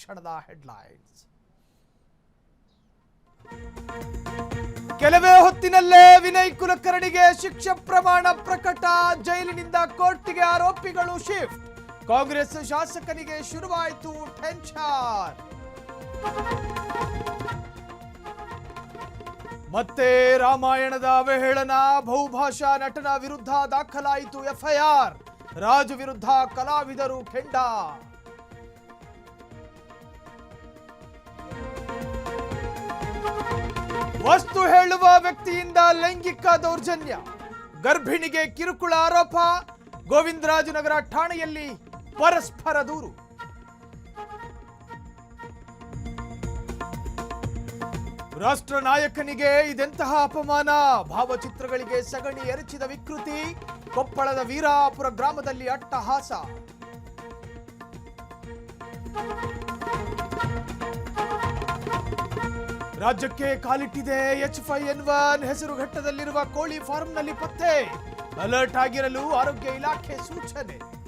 ಕ್ಷಣದ ಹೆಡ್ಲೈನ್ಸ್. ಕೆಲವೇ ಹೊತ್ತಿನಲ್ಲೇ ವಿನಯ್ ಕುಲಕರ್ಣಿಗೆ ಶಿಕ್ಷೆ ಪ್ರಮಾಣ ಪ್ರಕಟ. ಜೈಲಿನಿಂದ ಕೋರ್ಟ್ಗೆ ಆರೋಪಿಗಳು ಶಿಫ್ಟ್. ಕಾಂಗ್ರೆಸ್ ಶಾಸಕನಿಗೆ ಶುರುವಾಯಿತು ಟೆನ್ಷನ್. ಮತ್ತೆ ರಾಮಾಯಣದ ಅವಹೇಳನ. ಬಹುಭಾಷಾ ನಟನ ವಿರುದ್ಧ ದಾಖಲಾಯಿತು ಎಫ್ಐಆರ್. ರಾಜು ವಿರುದ್ಧ ಕಲಾವಿದರು ಕೆಂಡ. ವಸ್ತು ಹೇಳುವ ವ್ಯಕ್ತಿಯಿಂದ ಲೈಂಗಿಕ ದೌರ್ಜನ್ಯ. ಗರ್ಭಿಣಿಗೆ ಕಿರುಕುಳ ಆರೋಪ. ಗೋವಿಂದರಾಜನಗರ ಠಾಣೆಯಲ್ಲಿ ಪರಸ್ಪರ ದೂರು. ರಾಷ್ಟ್ರ ನಾಯಕನಿಗೆ ಇದೆಂತಹ ಅಪಮಾನ. ಭಾವಚಿತ್ರಗಳಿಗೆ ಸಗಣಿ ಎರಚಿದ ವಿಕೃತಿ. ಕೊಪ್ಪಳದ ವೀರಾಪುರ ಗ್ರಾಮದಲ್ಲಿ ಅಟ್ಟಹಾಸ. ರಾಜ್ಯಕ್ಕೆ ಕಾಲಿಟ್ಟಿದೆ H5N1. ಹೆಸರುಘಟ್ಟದಲ್ಲಿರುವ ಕೋಳಿ ಫಾರ್ಮ್ನಲ್ಲಿ ಪತ್ತೆ. ಅಲರ್ಟ್ ಆಗಿರಲು ಆರೋಗ್ಯ ಇಲಾಖೆ ಸೂಚನೆ.